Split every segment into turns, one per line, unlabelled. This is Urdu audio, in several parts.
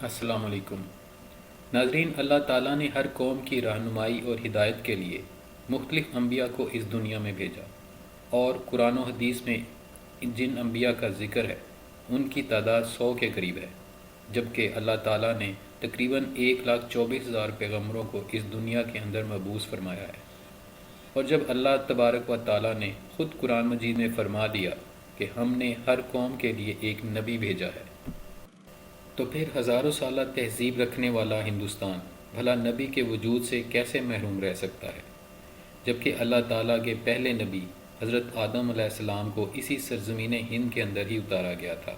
السلام علیکم ناظرین، اللہ تعالیٰ نے ہر قوم کی رہنمائی اور ہدایت کے لیے مختلف انبیاء کو اس دنیا میں بھیجا، اور قرآن و حدیث میں جن انبیاء کا ذکر ہے ان کی تعداد 100 کے قریب ہے، جبکہ اللہ تعالیٰ نے تقریباً 1,24,000 پیغمبروں کو اس دنیا کے اندر مبعوث فرمایا ہے۔ اور جب اللہ تبارک و تعالیٰ نے خود قرآن مجید میں فرما دیا کہ ہم نے ہر قوم کے لیے ایک نبی بھیجا ہے، تو پھر ہزاروں سالہ تہذیب رکھنے والا ہندوستان بھلا نبی کے وجود سے کیسے محروم رہ سکتا ہے، جبکہ اللہ تعالیٰ کے پہلے نبی حضرت آدم علیہ السلام کو اسی سرزمین ہند کے اندر ہی اتارا گیا تھا۔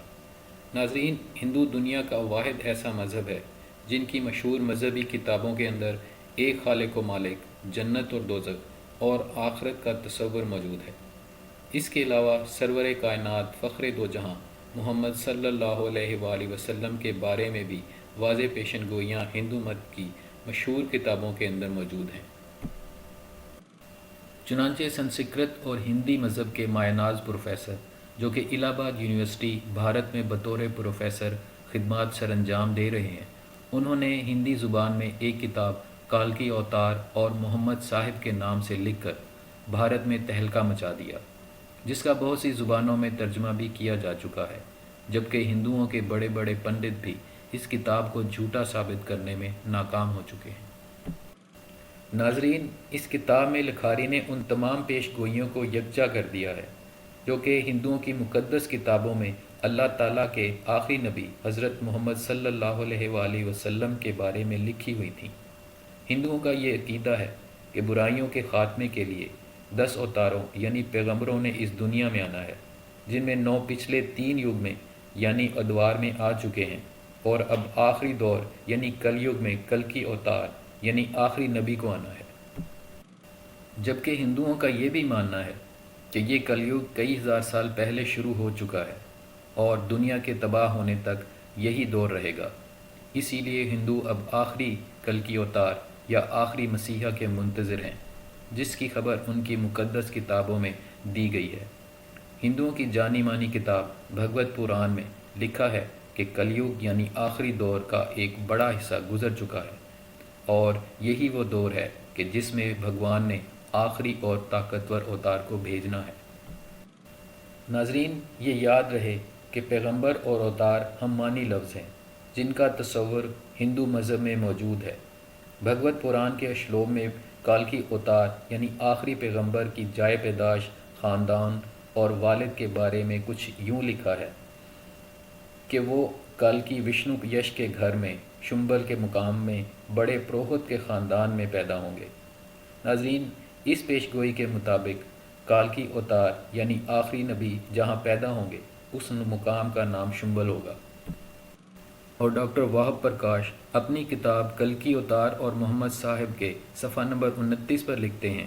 ناظرین، ہندو دنیا کا واحد ایسا مذہب ہے جن کی مشہور مذہبی کتابوں کے اندر ایک خالق و مالک، جنت اور دوزخ اور آخرت کا تصور موجود ہے۔ اس کے علاوہ سرور کائنات فخر دو جہاں محمد صلی اللہ علیہ وآلہ وسلم کے بارے میں بھی واضح پیشن گوئیاں ہندو مت کی مشہور کتابوں کے اندر موجود ہیں۔ چنانچہ سنسکرت اور ہندی مذہب کے مایہ ناز پروفیسر، جو کہ الہ آباد یونیورسٹی بھارت میں بطور پروفیسر خدمات سر انجام دے رہے ہیں، انہوں نے ہندی زبان میں ایک کتاب کالکی اوتار اور محمد صاحب کے نام سے لکھ کر بھارت میں تہلکہ مچا دیا، جس کا بہت سی زبانوں میں ترجمہ بھی کیا جا چکا ہے، جبکہ ہندوؤں کے بڑے بڑے پنڈت بھی اس کتاب کو جھوٹا ثابت کرنے میں ناکام ہو چکے ہیں۔ ناظرین، اس کتاب میں لکھاری نے ان تمام پیش گوئیوں کو یکجا کر دیا ہے جو کہ ہندوؤں کی مقدس کتابوں میں اللہ تعالیٰ کے آخری نبی حضرت محمد صلی اللہ علیہ وآلہ وسلم کے بارے میں لکھی ہوئی تھیں۔ ہندوؤں کا یہ عقیدہ ہے کہ برائیوں کے خاتمے کے لیے 10 اوتاروں یعنی پیغمبروں نے اس دنیا میں آنا ہے، جن میں 9 پچھلے 3 یگ میں یعنی ادوار میں آ چکے ہیں، اور اب آخری دور یعنی کل یگ میں کلکی اوتار یعنی آخری نبی کو آنا ہے۔ جبکہ ہندوؤں کا یہ بھی ماننا ہے کہ یہ کل یگ کئی ہزار سال پہلے شروع ہو چکا ہے اور دنیا کے تباہ ہونے تک یہی دور رہے گا۔ اسی لیے ہندو اب آخری کلکی اوتار یا آخری مسیحا کے منتظر ہیں، جس کی خبر ان کی مقدس کتابوں میں دی گئی ہے۔ ہندوؤں کی جانی مانی کتاب بھگوت پران میں لکھا ہے کہ کلیوگ یعنی آخری دور کا ایک بڑا حصہ گزر چکا ہے، اور یہی وہ دور ہے کہ جس میں بھگوان نے آخری اور طاقتور اوتار کو بھیجنا ہے۔ ناظرین، یہ یاد رہے کہ پیغمبر اور اوتار ہم معنی لفظ ہیں جن کا تصور ہندو مذہب میں موجود ہے۔ بھگوت پران کے اشلوک میں کالکی اوتار یعنی آخری پیغمبر کی جائے پیدائش، خاندان اور والد کے بارے میں کچھ یوں لکھا ہے کہ وہ کالکی وشنو یش کے گھر میں شمبل کے مقام میں بڑے پروہت کے خاندان میں پیدا ہوں گے۔ ناظرین، اس پیش گوئی کے مطابق کالکی اوتار یعنی آخری نبی جہاں پیدا ہوں گے اس مقام کا نام شمبل ہوگا۔ اور ڈاکٹر واہب پرکاش اپنی کتاب کلکی اوتار اور محمد صاحب کے صفحہ نمبر 29 پر لکھتے ہیں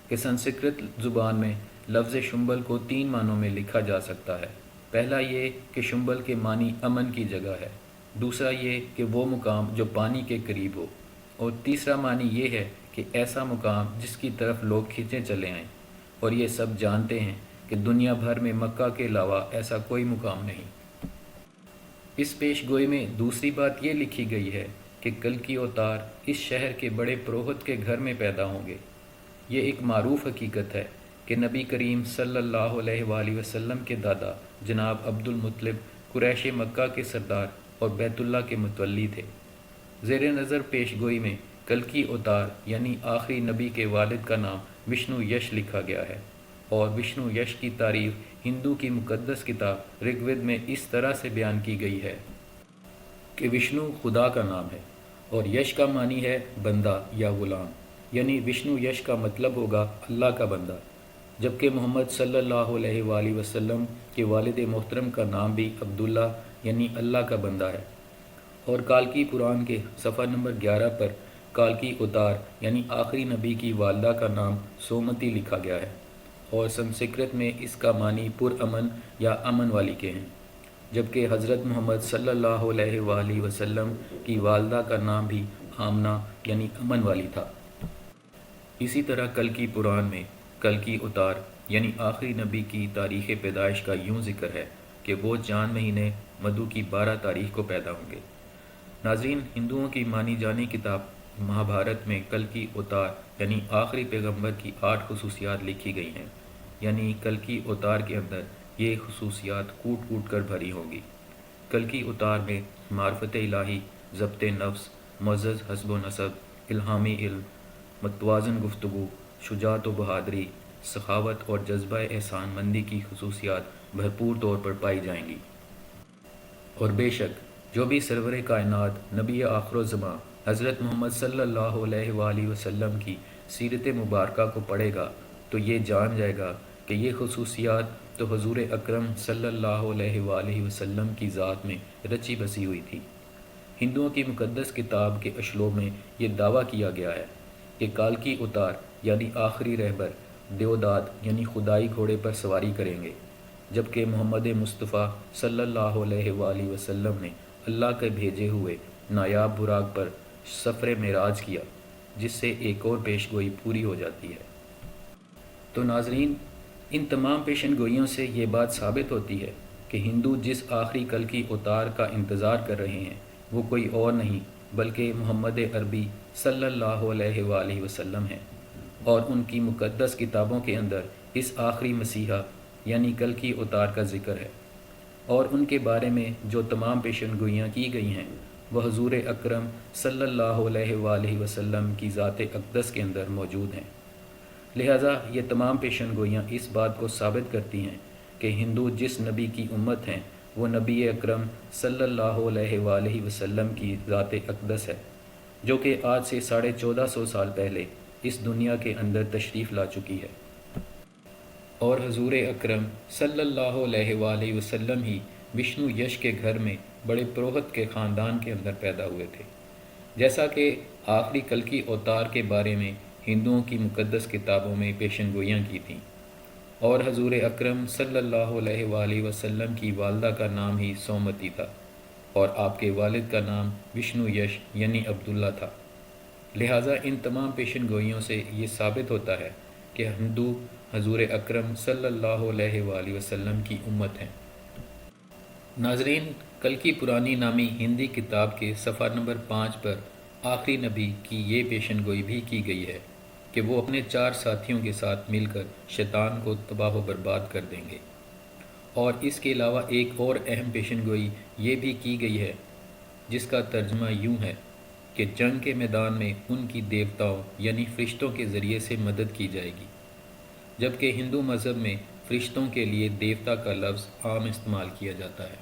کہ سنسکرت زبان میں لفظ شمبل کو 3 معنوں میں لکھا جا سکتا ہے۔ پہلا یہ کہ شمبل کے معنی امن کی جگہ ہے، دوسرا یہ کہ وہ مقام جو پانی کے قریب ہو، اور تیسرا معنی یہ ہے کہ ایسا مقام جس کی طرف لوگ کھینچے چلے آئیں، اور یہ سب جانتے ہیں کہ دنیا بھر میں مکہ کے علاوہ ایسا کوئی مقام نہیں۔ اس پیش گوئی میں دوسری بات یہ لکھی گئی ہے کہ کلکی اوتار اس شہر کے بڑے پروہت کے گھر میں پیدا ہوں گے۔ یہ ایک معروف حقیقت ہے کہ نبی کریم صلی اللہ علیہ وآلہ وسلم کے دادا جناب عبد المطلب قریش مکہ کے سردار اور بیت اللہ کے متولی تھے۔ زیر نظر پیش گوئی میں کلکی اوتار یعنی آخری نبی کے والد کا نام وشنو یش لکھا گیا ہے، اور وشنو یش کی تعریف ہندو کی مقدس کتاب رگ وید میں اس طرح سے بیان کی گئی ہے کہ وشنو خدا کا نام ہے، اور یش کا معنی ہے بندہ یا غلام، یعنی وشنو یش کا مطلب ہوگا اللہ کا بندہ، جبکہ محمد صلی اللہ علیہ وآلہ وسلم کے والد محترم کا نام بھی عبداللہ یعنی اللہ کا بندہ ہے۔ اور کالکی پران کے صفحہ نمبر 11 پر کالکی اوتار یعنی آخری نبی کی والدہ کا نام سومتی لکھا گیا ہے، اور سنسکرت میں اس کا معنی پر امن یا امن والی کے ہیں، جبکہ حضرت محمد صلی اللہ علیہ وآلہ وسلم کی والدہ کا نام بھی آمنہ یعنی امن والی تھا۔ اسی طرح کلکی پران میں کلکی اوتار یعنی آخری نبی کی تاریخ پیدائش کا یوں ذکر ہے کہ وہ جان مہینے مدو کی 12 تاریخ کو پیدا ہوں گے۔ ناظرین، ہندوؤں کی مانی جانی کتاب مہابھارت میں کلکی اوتار یعنی آخری پیغمبر کی 8 خصوصیات لکھی گئی ہیں، یعنی کلکی اوتار کے اندر یہ خصوصیات کوٹ کوٹ کر بھری ہوں گی۔ کلکی اوتار میں معرفت الہی، ضبط نفس، معزز حسب و نسب، الہامی علم، متوازن گفتگو، شجاعت و بہادری، سخاوت اور جذبہ احسان مندی کی خصوصیات بھرپور طور پر پائی جائیں گی۔ اور بے شک جو بھی سرور کائنات نبی آخر الزماں حضرت محمد صلی اللہ علیہ وآلہ وسلم کی سیرت مبارکہ کو پڑھے گا تو یہ جان جائے گا کہ یہ خصوصیات تو حضور اکرم صلی اللہ علیہ وآلہ وسلم کی ذات میں رچی بسی ہوئی تھی۔ ہندوؤں کی مقدس کتاب کے اشلوں میں یہ دعویٰ کیا گیا ہے کہ کالکی اوتار یعنی آخری رہبر دیوداد یعنی خدائی گھوڑے پر سواری کریں گے، جبکہ محمد مصطفیٰ صلی اللہ علیہ وآلہ وسلم نے اللہ کے بھیجے ہوئے نایاب براق پر سفر معراج کیا، جس سے ایک اور پیش گوئی پوری ہو جاتی ہے۔ تو ناظرین، ان تمام پیشن گوئیوں سے یہ بات ثابت ہوتی ہے کہ ہندو جس آخری کلکی اوتار کا انتظار کر رہے ہیں وہ کوئی اور نہیں بلکہ محمد عربی صلی اللہ علیہ وآلہ وسلم ہیں، اور ان کی مقدس کتابوں کے اندر اس آخری مسیحا یعنی کلکی اوتار کا ذکر ہے، اور ان کے بارے میں جو تمام پیشن گوئیاں کی گئی ہیں وہ حضور اکرم صلی اللہ علیہ وآلہ وسلم کی ذات اقدس کے اندر موجود ہیں۔ لہٰذا یہ تمام پیشن گوئیاں اس بات کو ثابت کرتی ہیں کہ ہندو جس نبی کی امت ہیں وہ نبی اکرم صلی اللہ علیہ وآلہ وسلم کی ذات اقدس ہے، جو کہ آج سے 1450 سال پہلے اس دنیا کے اندر تشریف لا چکی ہے، اور حضور اکرم صلی اللہ علیہ وآلہ وسلم ہی وشنو یش کے گھر میں بڑے پروہت کے خاندان کے اندر پیدا ہوئے تھے، جیسا کہ آخری کلکی اوتار کے بارے میں ہندوؤں کی مقدس کتابوں میں پیشن گوئیاں کی تھیں، اور حضور اکرم صلی اللہ علیہ وآلہ وسلم کی والدہ کا نام ہی سومتی تھا، اور آپ کے والد کا نام وشنو یش یعنی عبداللہ تھا۔ لہٰذا ان تمام پیشن گوئیوں سے یہ ثابت ہوتا ہے کہ ہندو حضور اکرم صلی اللہ علیہ وآلہ وسلم کی امت ہیں۔ ناظرین، کلکی پرانی نامی ہندی کتاب کے صفحہ نمبر 5 پر آخری نبی کی یہ پیشن گوئی بھی کی گئی ہے کہ وہ اپنے 4 ساتھیوں کے ساتھ مل کر شیطان کو تباہ و برباد کر دیں گے، اور اس کے علاوہ ایک اور اہم پیشن گوئی یہ بھی کی گئی ہے جس کا ترجمہ یوں ہے کہ جنگ کے میدان میں ان کی دیوتاؤں یعنی فرشتوں کے ذریعے سے مدد کی جائے گی، جبکہ ہندو مذہب میں فرشتوں کے لیے دیوتا کا لفظ عام استعمال کیا جاتا ہے۔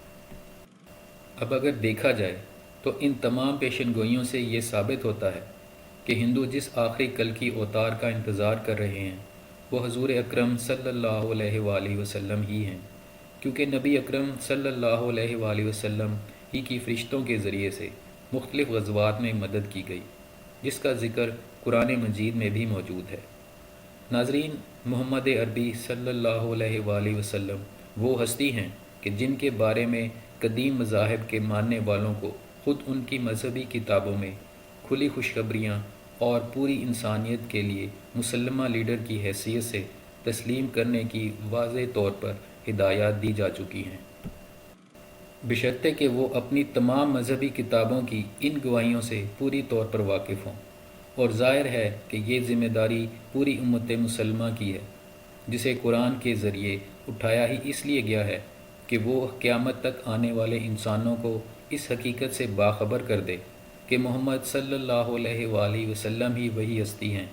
اب اگر دیکھا جائے تو ان تمام پیشن گوئیوں سے یہ ثابت ہوتا ہے کہ ہندو جس آخری کلکی اوتار کا انتظار کر رہے ہیں وہ حضور اکرم صلی اللہ علیہ وآلہ وسلم ہی ہیں، کیونکہ نبی اکرم صلی اللہ علیہ وآلہ وسلم ہی کی فرشتوں کے ذریعے سے مختلف غزوات میں مدد کی گئی، جس کا ذکر قرآن مجید میں بھی موجود ہے۔ ناظرین، محمد عربی صلی اللہ علیہ وآلہ وسلم وہ ہستی ہیں کہ جن کے بارے میں قدیم مذاہب کے ماننے والوں کو خود ان کی مذہبی کتابوں میں کھلی خوشخبریاں اور پوری انسانیت کے لیے مسلمہ لیڈر کی حیثیت سے تسلیم کرنے کی واضح طور پر ہدایات دی جا چکی ہیں، بشرطے کہ وہ اپنی تمام مذہبی کتابوں کی ان گواہیوں سے پوری طور پر واقف ہوں۔ اور ظاہر ہے کہ یہ ذمہ داری پوری امت مسلمہ کی ہے، جسے قرآن کے ذریعے اٹھایا ہی اس لیے گیا ہے کہ وہ قیامت تک آنے والے انسانوں کو اس حقیقت سے باخبر کر دے کہ محمد صلی اللہ علیہ وآلہ وسلم ہی وہی ہستی ہیں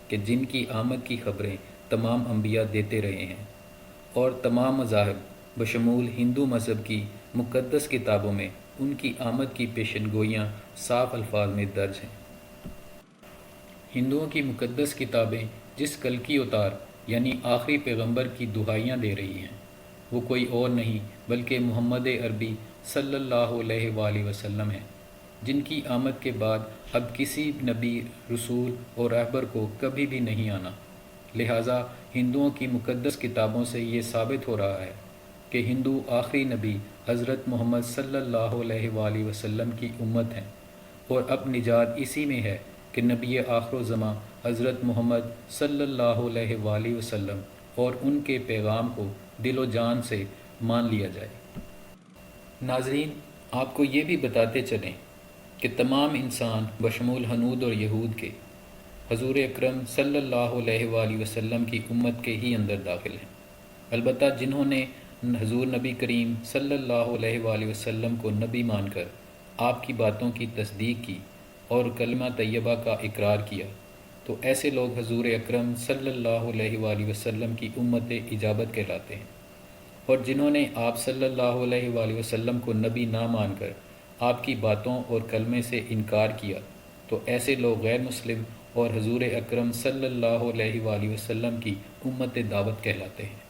کہ جن کی آمد کی خبریں تمام انبیاء دیتے رہے ہیں، اور تمام مذاہب بشمول ہندو مذہب کی مقدس کتابوں میں ان کی آمد کی پیشن گوئیاں صاف الفاظ میں درج ہیں۔ ہندوؤں کی مقدس کتابیں جس کلکی اوتار یعنی آخری پیغمبر کی دہائیاں دے رہی ہیں وہ کوئی اور نہیں بلکہ محمد عربی صلی اللہ علیہ وآلہ وسلم ہیں، جن کی آمد کے بعد اب کسی نبی، رسول اور رہبر کو کبھی بھی نہیں آنا۔ لہٰذا ہندوؤں کی مقدس کتابوں سے یہ ثابت ہو رہا ہے کہ ہندو آخری نبی حضرت محمد صلی اللہ علیہ وآلہ وسلم کی امت ہیں، اور اب نجات اسی میں ہے کہ نبی آخر الزماں حضرت محمد صلی اللہ علیہ وآلہ وسلم اور ان کے پیغام کو دل و جان سے مان لیا جائے۔ ناظرین، آپ کو یہ بھی بتاتے چلیں کہ تمام انسان بشمول ہنود اور یہود کے حضور اکرم صلی اللہ علیہ وآلہ وسلم کی امت کے ہی اندر داخل ہیں، البتہ جنہوں نے حضور نبی کریم صلی اللہ علیہ وآلہ وسلم کو نبی مان کر آپ کی باتوں کی تصدیق کی اور کلمہ طیبہ کا اقرار کیا، تو ایسے لوگ حضور اکرم صلی اللہ علیہ وآلہ وسلم کی امت اجابت کہلاتے ہیں، اور جنہوں نے آپ صلی اللہ علیہ وآلہ وسلم کو نبی نہ مان کر آپ کی باتوں اور کلمے سے انکار کیا، تو ایسے لوگ غیر مسلم اور حضور اکرم صلی اللہ علیہ وآلہ وسلم کی امت دعوت کہلاتے ہیں۔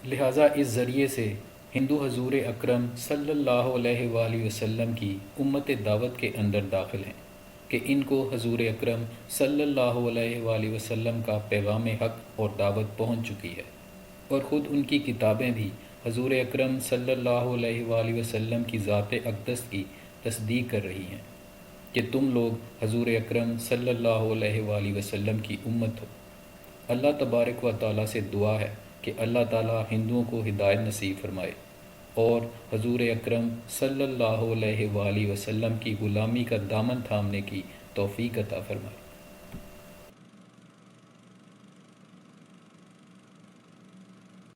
لہٰذا اس ذریعے سے ہندو حضور اکرم صلی اللہ علیہ وآلہ وسلم کی امت دعوت کے اندر داخل ہیں کہ ان کو حضور اکرم صلی اللہ علیہ وآلہ وسلم کا پیغام حق اور دعوت پہنچ چکی ہے، اور خود ان کی کتابیں بھی حضور اکرم صلی اللہ علیہ وآلہ وسلم کی ذات اقدس کی تصدیق کر رہی ہیں کہ تم لوگ حضور اکرم صلی اللہ علیہ وآلہ وسلم کی امت ہو۔ اللہ تبارک و تعالیٰ سے دعا ہے کہ اللہ تعالیٰ ہندوؤں کو ہدایت نصیب فرمائے اور حضور اکرم صلی اللہ علیہ وآلہ وسلم کی غلامی کا دامن تھامنے کی توفیق عطا فرمائے۔